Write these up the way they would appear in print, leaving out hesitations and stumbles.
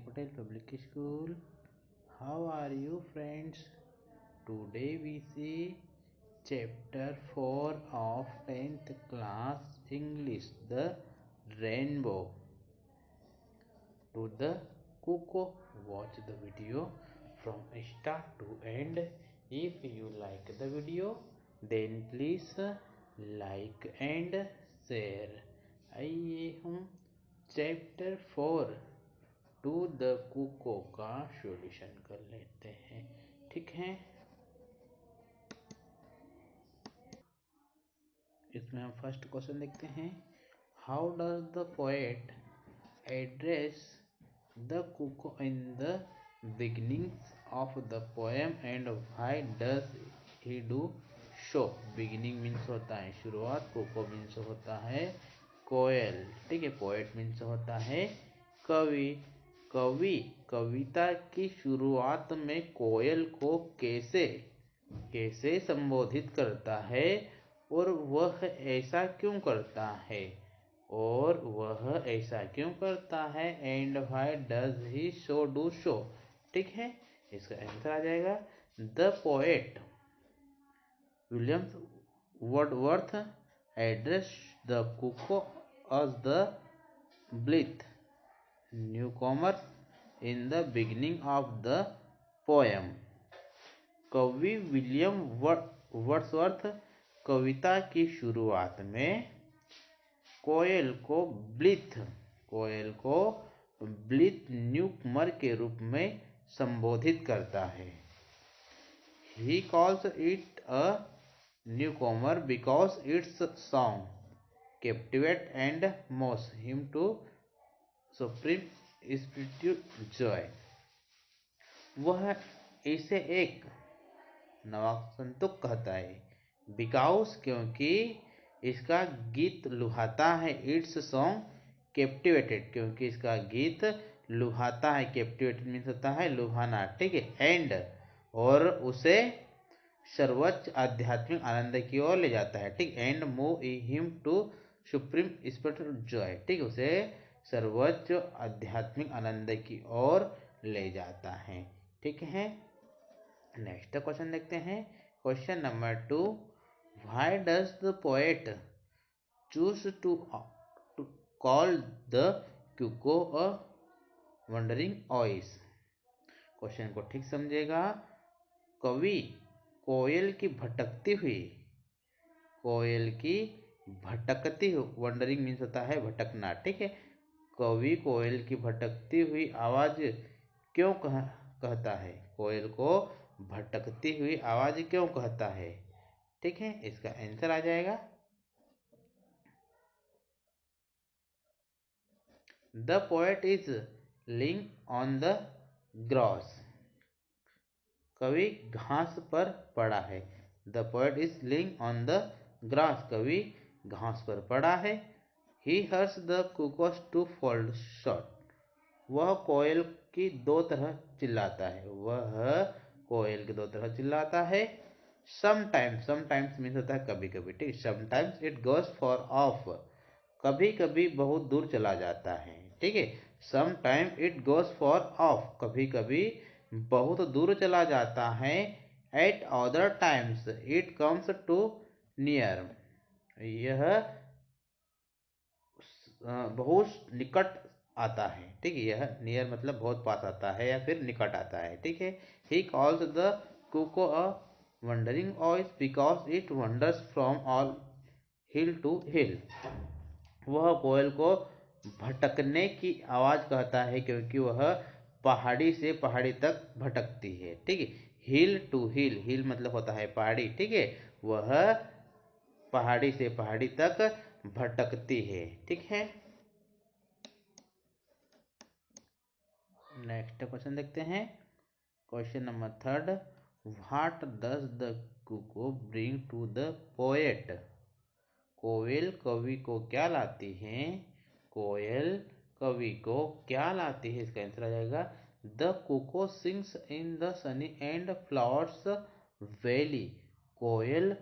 Patel Public School. How are you friends? Today we see chapter 4 of 10th class English, the rainbow. To the cuckoo. Watch the video from start to end. If you like the video, then please like and share. आइए हम chapter 4 to the कुको का solution कर लेते हैं। ठीक है, इसमें हम फर्स्ट क्वेश्चन देखते हैं। How does the poet address the cuckoo in the beginning of the poem and why does he do so. Beginning means होता है शुरुआत, कुको मीन्स होता है कोयल, ठीक है। पोएट मीन्स होता है कवि। कवि कविता की शुरुआत में कोयल को कैसे कैसे संबोधित करता है और वह ऐसा क्यों करता है and why does he so do so. ठीक है, इसका आंसर आ जाएगा the poet Williams Wordsworth address the cuckoo as the blithe newcomer in the beginning of the poem। कवि विलियम वर्ड्सवर्थ कविता की शुरुआत में कोयल को ब्लिथ न्यूकमर के रूप में संबोधित करता है। He calls it a newcomer because its song captivate and moves him to supreme spiritual joy। वह इसे एक नवागंतुक कहता है। बिकॉज क्योंकि इसका गीत लुभाता है। इट्स सॉन्ग कैप्टिवेटेड क्योंकि इसका गीत लुभाता है। कैप्टिवेटेड मीन्स होता है लुभाना, ठीक है। एंड और उसे सर्वोच्च आध्यात्मिक आनंद की ओर ले जाता है, ठीक। And move him to supreme spiritual joy, ठीक। उसे सर्वोच्च आध्यात्मिक आनंद की ओर ले जाता है, ठीक है। नेक्स्ट क्वेश्चन देखते हैं। Question number 2, why does the poet choose to call the cuckoo a wandering voice. Question को ठीक समझेगा। कवि कोयल की भटकती वंडरिंग मीन्स होता है भटकना, ठीक है। कवि कोयल की भटकती हुई आवाज क्यों कहता है। कोयल को भटकती हुई आवाज क्यों कहता है, ठीक है। इसका आंसर आ जाएगा the poet is lying on the grass. कवि घास पर पड़ा है। The poet is lying on the grass. कवि घास पर पड़ा है। He hears the cuckoo's twofold shout. वह कोयल की दो तरह चिल्लाता है। समटाइम्स मीन्स होता है कभी कभी, ठीक। Sometimes it goes far off. कभी कभी बहुत दूर चला जाता है, ठीक है। Sometime it goes far off कभी कभी बहुत दूर चला जाता है। At other times it comes too near. यह बहुत निकट आता है, ठीक है। यह नियर मतलब बहुत पास आता है या फिर निकट आता है, ठीक है। He calls the cuckoo a wandering voice because it wanders from all hill to hill. वह कोयल को भटकने की आवाज कहता है क्योंकि वह पहाड़ी से पहाड़ी तक भटकती है, ठीक है। हिल टू हिल, हिल मतलब होता है पहाड़ी, ठीक है। वह पहाड़ी से पहाड़ी तक भटकती है, ठीक है। नेक्स्ट क्वेश्चन देखते हैं। Question number 3, what does the cuckoo bring to the poet. कोयल कवि को क्या लाती है। इसका आंसर आ जाएगा the cuckoo sings in the sunny and flowers valley. कोयल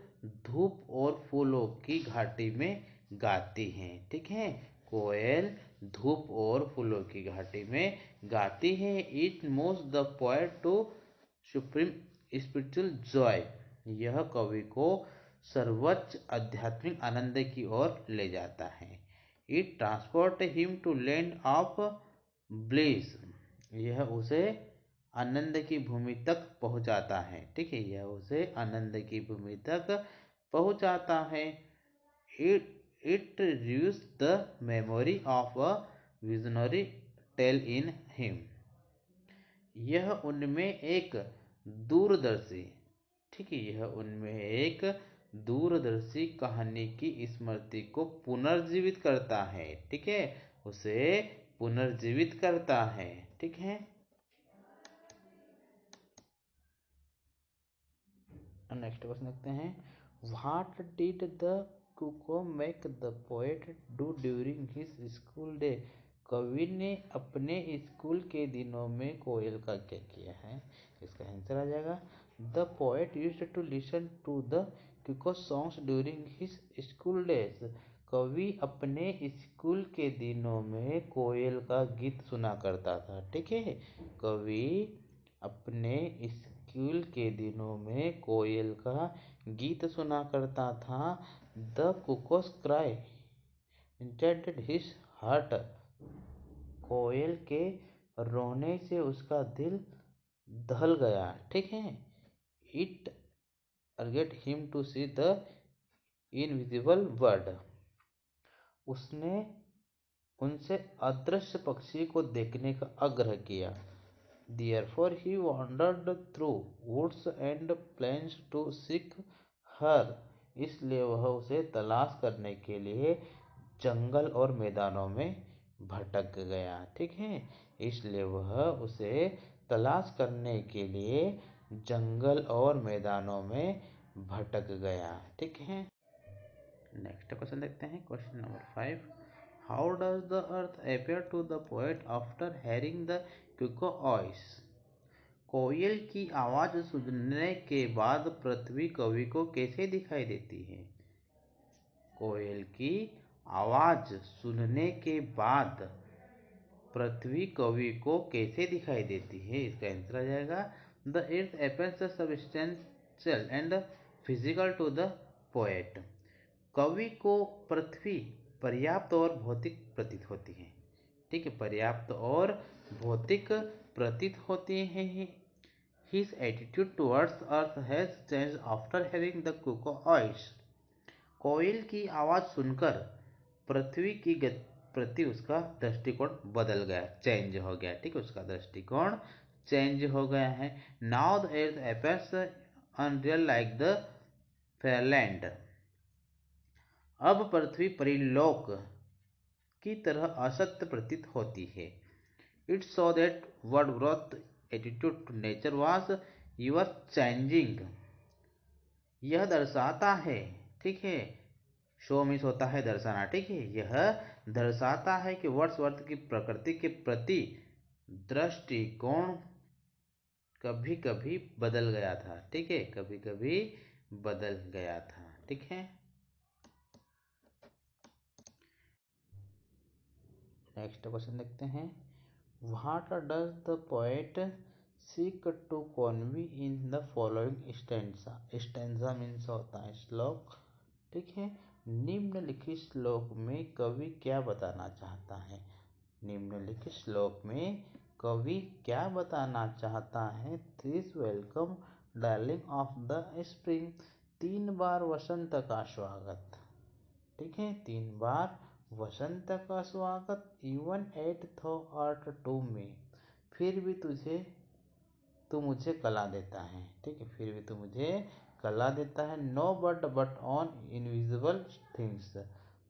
धूप और फूलों की घाटी में गाती हैं, ठीक है। कोयल धूप और फूलों की घाटी में गाती है। It moves the poet to supreme spiritual joy. यह कवि को सर्वोच्च आध्यात्मिक आनंद की ओर ले जाता है। It transport him to land of bliss. यह उसे आनंद की भूमि तक पहुंचाता है। ठीक है, यह उसे आनंद की भूमि तक पहुंचाता है। It reviews the memory of a visionary tale in him. यह उनमें एक दूरदर्शी, ठीक है, यह उनमें एक दूरदर्शी कहानी की स्मृति को पुनर्जीवित करता है। ठीक है, उसे पुनर्जीवित करता है। ठीक है, नेक्स्ट क्वेश्चन देखते हैं। What did the cuckoo make the poet do during his school day. कवि ने अपने स्कूल के दिनों में कोयल का क्या किया है? इसका आंसर आ जाएगा the poet used to listen to the cuckoo songs during his school days. कवि अपने स्कूल के दिनों में कोयल का गीत सुना करता था। ठीक है, कवि अपने स्कूल के दिनों में कोयल का गीत सुना करता था। The cuckoo's cry intended his heart. कोयल के रोने से उसका दिल दहल गया। ठीक है, it urged him to see the invisible bird. उसने उनसे अदृश्य पक्षी को देखने का आग्रह किया। Therefore he wandered through woods and plains to seek her। इसलिए वह उसे तलाश करने के लिए जंगल और मैदानों में भटक गया। ठीक है, इसलिए वह उसे तलाश करने के लिए जंगल और मैदानों में भटक गया। ठीक है, नेक्स्ट क्वेश्चन देखते हैं। Question number 5। How does the earth appear to the poet after hearing the cuckoo voice. कोयल की आवाज सुनने के बाद पृथ्वी कवि को कैसे दिखाई देती है? कोयल की आवाज सुनने के बाद पृथ्वी कवि को कैसे दिखाई देती है? इसका आंसर आ जाएगा the earth appears substantial and physical to the poet. कवि को पृथ्वी पर्याप्त और भौतिक प्रतीत होती है। ठीक है, पर्याप्त और भौतिक प्रतीत होती है। His attitude towards earth has changed after hearing the cuckoo voice। कोयल की आवाज सुनकर पृथ्वी की प्रति उसका दृष्टिकोण बदल गया, चेंज हो गया। ठीक है, उसका दृष्टिकोण चेंज हो गया है। Now the earth appears unreal like the fairyland. अब पृथ्वी परिलोक की तरह असत्य प्रतीत होती है। It shows that Wordsworth attitude to nature was your changing. यह दर्शाता है, ठीक है, शो मिस होता है दर्शाना। ठीक है, यह दर्शाता है कि वर्ड्सवर्थ की प्रकृति के प्रति दृष्टिकोण कभी कभी बदल गया था। ठीक है, कभी कभी बदल गया था। ठीक है, नेक्स्ट क्वेश्चन देखते हैं। What does the poet seek to convey in the following stanza. Stanza means होता है श्लोक। ठीक है, निम्नलिखित श्लोक में कवि क्या बताना चाहता है? निम्नलिखित श्लोक में कवि क्या बताना चाहता है? This welcome darling of the spring. 3 बार वसंत का स्वागत। ठीक है, 3 बार वसंत का स्वागत। इवन एट थो आर्ट टू मी। फिर भी तू मुझे कला देता है। ठीक है, फिर भी तू मुझे कला देता है। No but but on invisible things.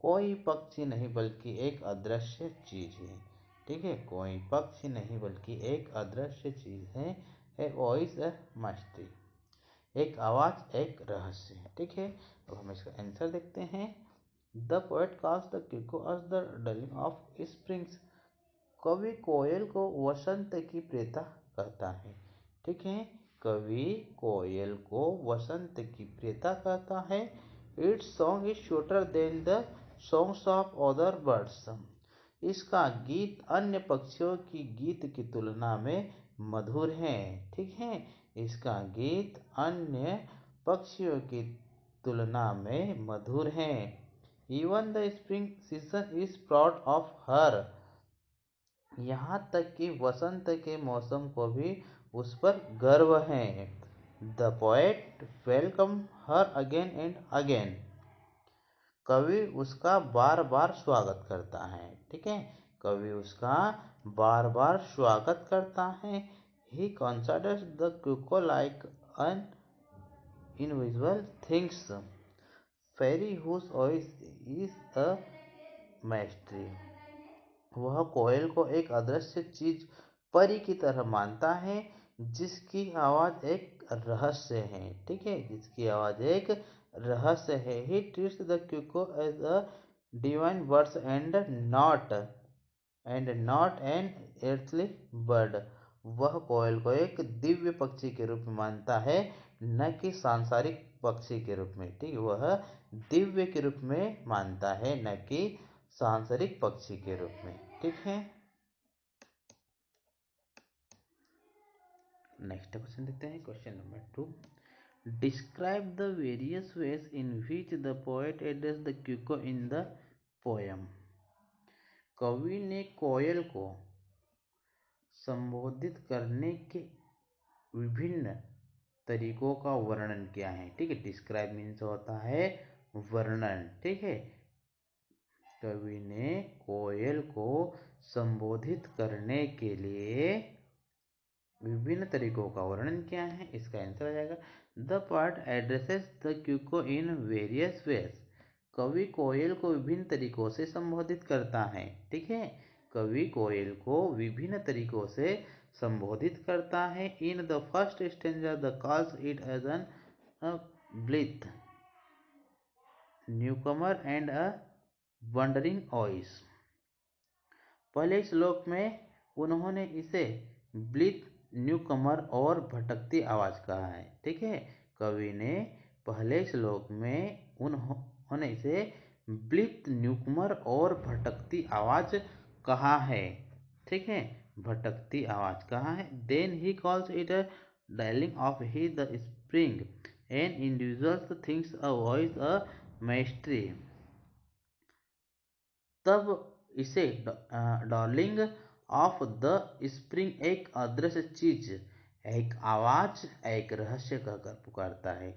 कोई पक्षी नहीं बल्कि एक अदृश्य चीज है। ठीक है, कोई पक्षी नहीं बल्कि एक अदृश्य चीज है। ए वॉइस ए मस्ती। एक आवाज एक रहस्य। ठीक है, अब हम इसका आंसर देखते हैं। The poet calls the cuckoo as the darling of springs। कवि कोयल को वसंत की प्रियता कहता है। ठीक है, कवि कोयल को वसंत की प्रियता कहता है। It's song is shorter than the songs of other birds. इसका गीत अन्य पक्षियों की गीत की तुलना में मधुर है। ठीक है, इसका गीत अन्य पक्षियों की तुलना में मधुर है। Even the spring season is proud of her. यहाँ तक कि वसंत के मौसम को भी उस पर गर्व है। The poet welcome her again and again. कवि उसका बार बार स्वागत करता है। ठीक है, कवि उसका बार बार स्वागत करता है। He considers the cuckoo like an invisible things fairy whose voice is a mystery. वह कोयल को एक अदृश्य चीज परी की तरह मानता है जिसकी आवाज एक रहस्य है। ठीक है, जिसकी आवाज एक रहस्य है। He treats the cuckoo as a divine birds and not an earthly bird. वह कोयल को एक दिव्य पक्षी के रूप में मानता है, न कि सांसारिक पक्षी के रूप में। ठीक, वह दिव्य के रूप में मानता है, न कि सांसारिक पक्षी के रूप में। ठीक है, नेक्स्ट क्वेश्चन देखते हैं। Question number 2, describe the various ways in which the poet address the cuckoo in the poem. कवि ने कोयल को संबोधित करने के विभिन्न तरीकों का वर्णन किया है। ठीक है, डिस्क्राइब मीन्स होता है वर्णन। ठीक है, कवि ने कोयल को संबोधित करने के लिए विभिन्न तरीकों का वर्णन किया है। इसका आंसर आ जाएगा the poet addresses the cuckoo in various ways. कवि कोयल को विभिन्न तरीकों से संबोधित करता है। ठीक है, कवि कोयल को विभिन्न तरीकों से संबोधित करता है। In the first stanza the calls it as an blithe newcomer and a wandering voice. पहले श्लोक में उन्होंने इसे ब्लिथ न्यूकमर और भटकती आवाज कहा है। ठीक है, कवि ने पहले श्लोक में उन्होंने इसे ब्लिथ न्यूकमर और भटकती आवाज कहा है। ठीक है, भटकती आवाज कहा है। Then he calls it a darling of he the spring an individuals things a voice a mystery. तब इसे डार्लिंग ऑफ द स्प्रिंग एक अदृश्य चीज, एक आवाज, एक रहस्य कहकर पुकारता है।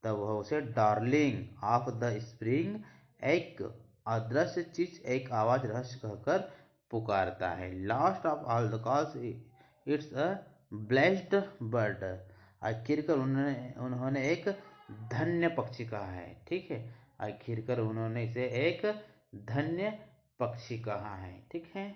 तब वह उसे डार्लिंग ऑफ द स्प्रिंग एक अदृश्य चीज, एक आवाज, रहस्य कहकर पुकारता है। Last of all the calls it's a blessed bird. आखिरकार उन्होंने एक धन्य पक्षी कहा है। ठीक है, आखिरकार उन्होंने इसे एक धन्य पक्षी कहा है। ठीक है।